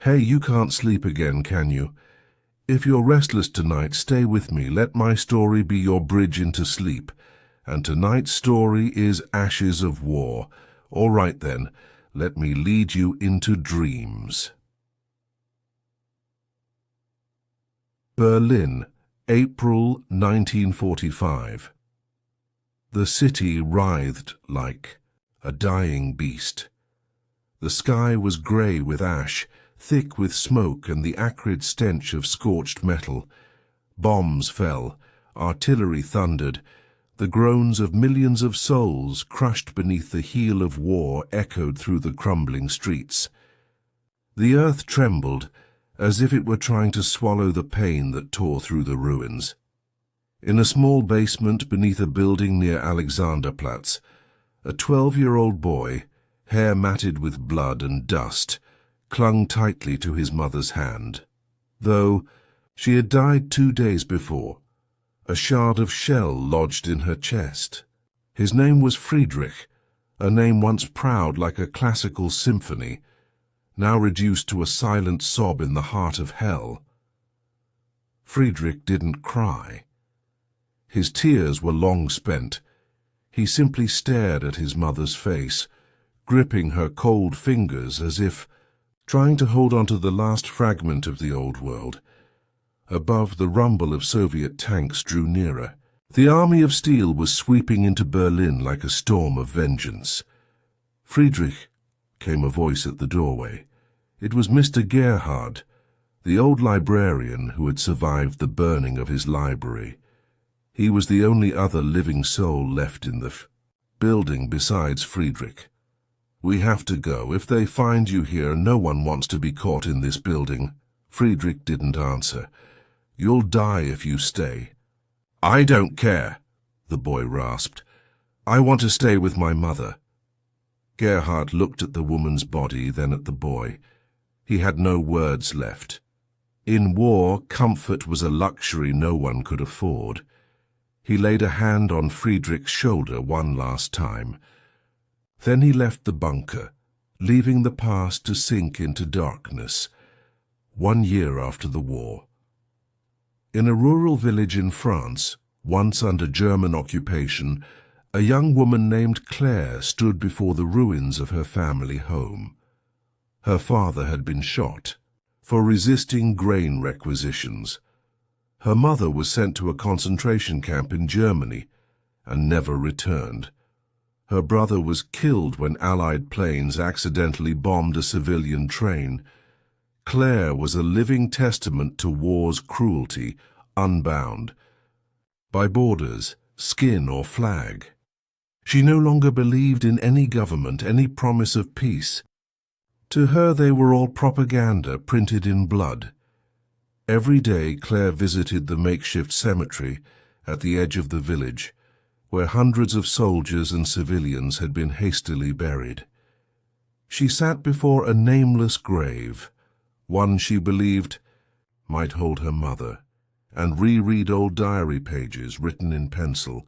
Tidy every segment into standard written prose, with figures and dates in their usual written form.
Hey, you can't sleep again, can you? If you're restless tonight, stay with me. Let my story be your bridge into sleep. And tonight's story is Ashes of War. All right then, let me lead you into dreams. Berlin, April 1945. The city writhed like a dying beast. The sky was grey with ash, thick with smoke and the acrid stench of scorched metal. Bombs fell, artillery thundered, the groans of millions of souls crushed beneath the heel of war echoed through the crumbling streets. The earth trembled, as if it were trying to swallow the pain that tore through the ruins. In a small basement beneath a building near Alexanderplatz, a 12-year-old boy, hair matted with blood and dust, clung tightly to his mother's hand. Though she had died 2 days before, a shard of shell lodged in her chest. His name was Friedrich, a name once proud like a classical symphony, now reduced to a silent sob in the heart of hell. Friedrich didn't cry. His tears were long spent. He simply stared at his mother's face, gripping her cold fingers as if trying to hold on to the last fragment of the old world. Above, the rumble of Soviet tanks drew nearer. The army of steel was sweeping into Berlin like a storm of vengeance. "Friedrich," came a voice at the doorway. It was Mr. Gerhard, the old librarian who had survived the burning of his library. He was the only other living soul left in the building besides Friedrich. "We have to go. If they find you here, no one wants to be caught in this building." Friedrich didn't answer. "You'll die if you stay." "I don't care," the boy rasped. "I want to stay with my mother." Gerhard looked at the woman's body, then at the boy. He had no words left. In war, comfort was a luxury no one could afford. He laid a hand on Friedrich's shoulder one last time. Then he left the bunker, leaving the past to sink into darkness. 1 year after the war. In a rural village in France, once under German occupation, a young woman named Claire stood before the ruins of her family home. Her father had been shot for resisting grain requisitions. Her mother was sent to a concentration camp in Germany and never returned. Her brother was killed when Allied planes accidentally bombed a civilian train. Claire was a living testament to war's cruelty, unbound by borders, skin, or flag. She no longer believed in any government, any promise of peace. To her they were all propaganda printed in blood. Every day Claire visited the makeshift cemetery at the edge of the village, where hundreds of soldiers and civilians had been hastily buried. She sat before a nameless grave, one she believed might hold her mother, and reread old diary pages written in pencil,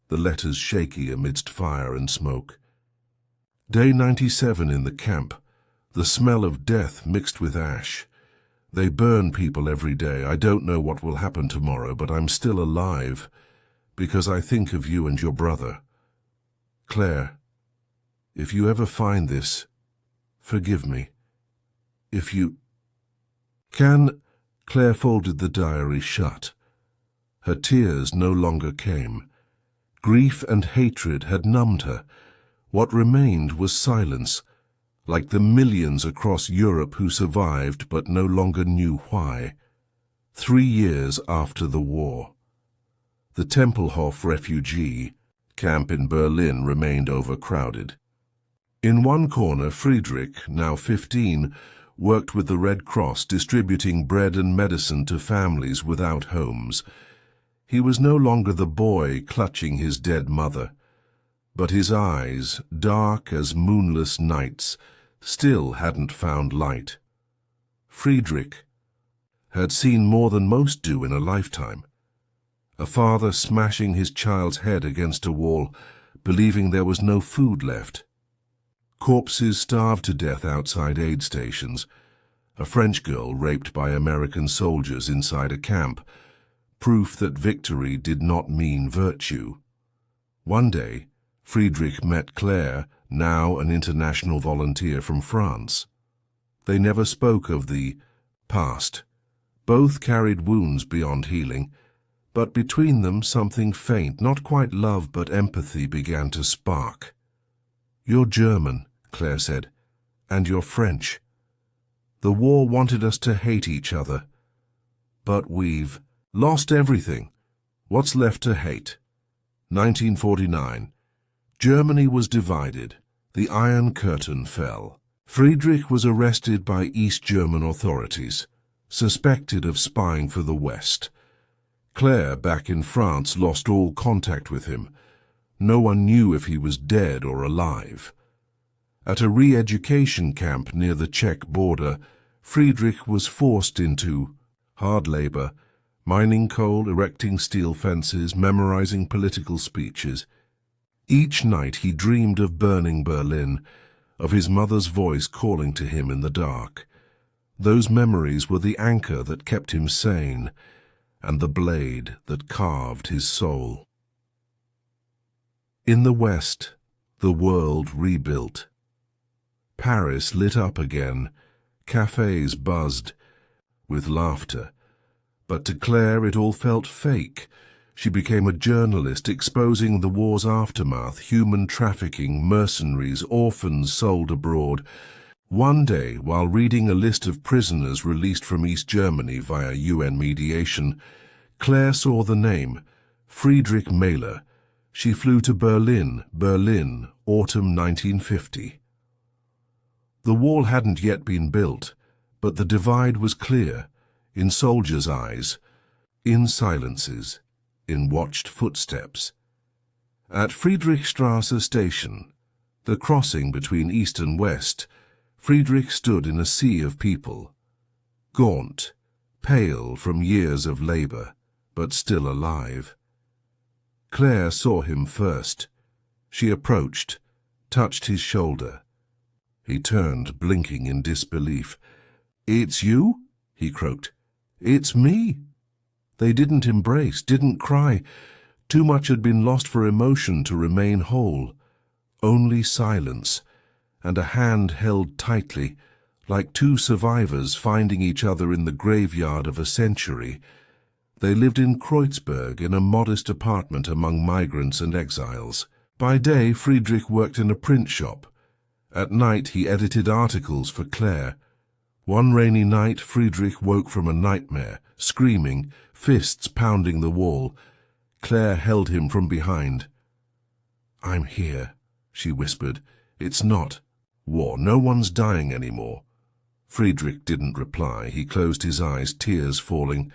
the letters shaky amidst fire and smoke. Day 97 in the camp, the smell of death mixed with ash. "They burn people every day. I don't know what will happen tomorrow, but I'm still alive, because I think of you and your brother. Claire, if you ever find this, forgive me. If you can..." Claire folded the diary shut. Her tears no longer came. Grief and hatred had numbed her. What remained was silence, like the millions across Europe who survived but no longer knew why. 3 years after the war. The Tempelhof refugee camp in Berlin remained overcrowded. In one corner, Friedrich, now 15, worked with the Red Cross, distributing bread and medicine to families without homes. He was no longer the boy clutching his dead mother, but his eyes, dark as moonless nights, still hadn't found light. Friedrich had seen more than most do in a lifetime. A father smashing his child's head against a wall, believing there was no food left. Corpses starved to death outside aid stations. a French girl raped by American soldiers inside a camp, proof that victory did not mean virtue. One day, Friedrich met Claire, now an international volunteer from France. They never spoke of the past. Both carried wounds beyond healing, but between them something faint, not quite love but empathy, began to spark. "You're German," Claire said, "and you're French. The war wanted us to hate each other. But we've lost everything. What's left to hate?" 1949. Germany was divided. The Iron Curtain fell. Friedrich was arrested by East German authorities, suspected of spying for the West. Claire, back in France, lost all contact with him. No one knew if he was dead or alive. At a re-education camp near the Czech border, Friedrich was forced into hard labor, mining coal, erecting steel fences, memorizing political speeches. Each night he dreamed of burning Berlin, of his mother's voice calling to him in the dark. Those memories were the anchor that kept him sane, and the blade that carved his soul. In the West, the world rebuilt. Paris lit up again, cafes buzzed with laughter. But to Claire it all felt fake. She became a journalist exposing the war's aftermath, human trafficking, mercenaries, orphans sold abroad. One day, while reading a list of prisoners released from East Germany via UN mediation, Claire saw the name, Friedrich Mahler. She flew to Berlin, autumn 1950. The wall hadn't yet been built, but the divide was clear, in soldiers' eyes, in silences, in watched footsteps. At Friedrichstrasse station, the crossing between East and West, Friedrich stood in a sea of people, gaunt, pale from years of labor, but still alive. Claire saw him first. She approached, touched his shoulder. He turned, blinking in disbelief. "It's you?" he croaked. "It's me." They didn't embrace, didn't cry. Too much had been lost for emotion to remain whole. Only silence, and a hand held tightly, like two survivors finding each other in the graveyard of a century. They lived in Kreuzberg, in a modest apartment among migrants and exiles. By day, Friedrich worked in a print shop. At night, he edited articles for Claire. One rainy night, Friedrich woke from a nightmare, screaming, fists pounding the wall. Claire held him from behind. "I'm here," she whispered. "It's not war. No one's dying anymore." Friedrich didn't reply. He closed his eyes, tears falling,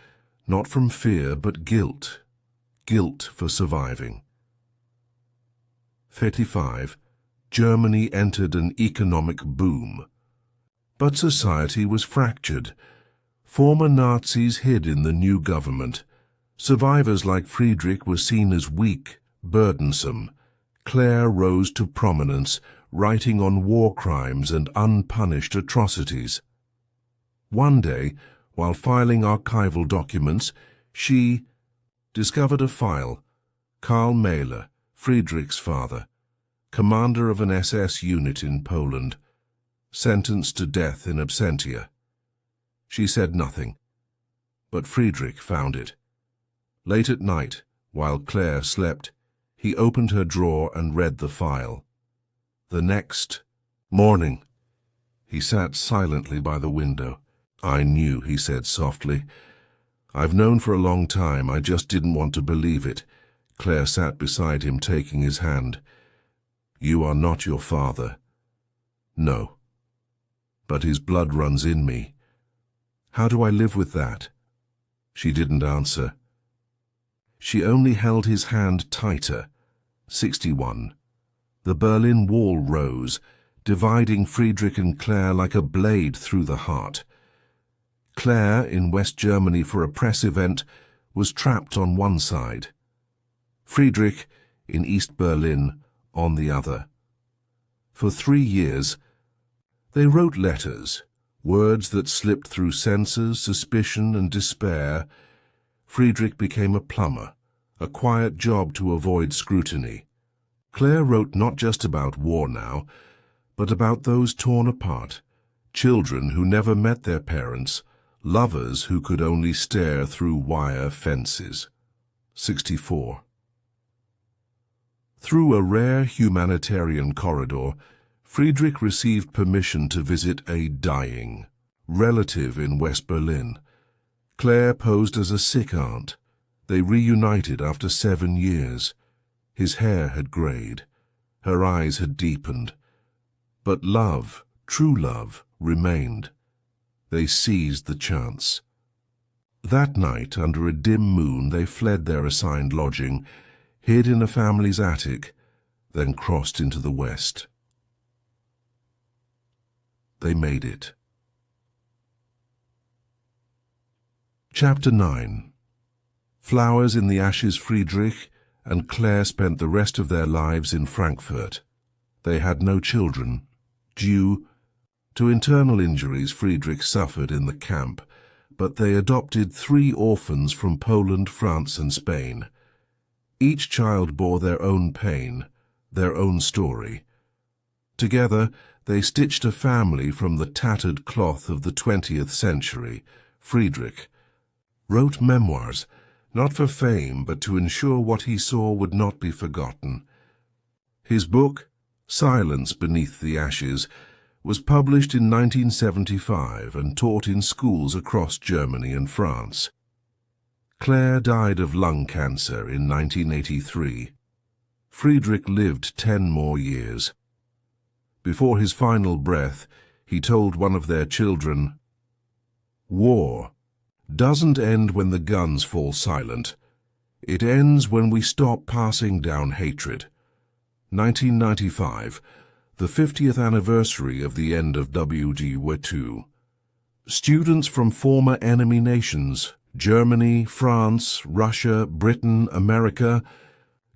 not from fear, but guilt. Guilt for surviving. 35. Germany entered an economic boom. But society was fractured. Former Nazis hid in the new government. Survivors like Friedrich were seen as weak, burdensome. Claire rose to prominence, writing on war crimes and unpunished atrocities. One day, while filing archival documents, she discovered a file. Karl Mahler, Friedrich's father, commander of an SS unit in Poland, sentenced to death in absentia. She said nothing, but Friedrich found it. Late at night, while Claire slept, he opened her drawer and read the file. The next morning, he sat silently by the window. "I knew," he said softly. "I've known for a long time. I just didn't want to believe it." Claire sat beside him, taking his hand. "You are not your father." "No. But his blood runs in me. How do I live with that?" She didn't answer. She only held his hand tighter. 61. The Berlin Wall rose, dividing Friedrich and Claire like a blade through the heart. Claire, in West Germany for a press event, was trapped on one side. Friedrich, in East Berlin, on the other. For 3 years, they wrote letters, words that slipped through censors, suspicion, and despair. Friedrich became a plumber, a quiet job to avoid scrutiny. Claire wrote not just about war now, but about those torn apart, children who never met their parents, lovers who could only stare through wire fences. 64. Through a rare humanitarian corridor, Friedrich received permission to visit a dying relative in West Berlin. Claire posed as a sick aunt. They reunited after 7 years. His hair had grayed. Her eyes had deepened. But love, true love, remained. They seized the chance. That night, under a dim moon, they fled their assigned lodging, hid in a family's attic, then crossed into the West. They made it. Chapter 9. Flowers in the Ashes. Friedrich and Claire spent the rest of their lives in Frankfurt. They had no children. Due to internal injuries Friedrich suffered in the camp, but they adopted 3 orphans from Poland, France, and Spain. Each child bore their own pain, their own story. Together, they stitched a family from the tattered cloth of the 20th century. Friedrich wrote memoirs, not for fame, but to ensure what he saw would not be forgotten. His book, Silence Beneath the Ashes, was published in 1975 and taught in schools across Germany and France. Claire died of lung cancer in 1983. Friedrich lived 10 more years. Before his final breath, he told one of their children, "War doesn't end when the guns fall silent. It ends when we stop passing down hatred." 1995, the 50th anniversary of the end of WW II. Students from former enemy nations, Germany, France, Russia, Britain, America,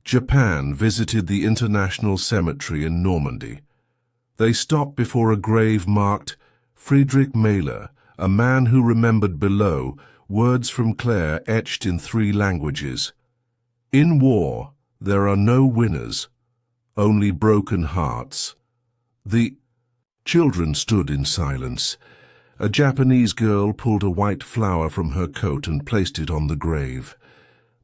Japan, visited the International Cemetery in Normandy. They stopped before a grave marked Friedrich Mahler, a man who remembered. Below, words from Claire etched in 3 languages. "In war, there are no winners, only broken hearts." The children stood in silence. A Japanese girl pulled a white flower from her coat and placed it on the grave.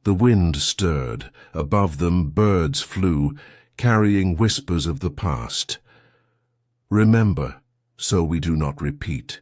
The wind stirred. Above them, birds flew, carrying whispers of the past. "Remember, so we do not repeat."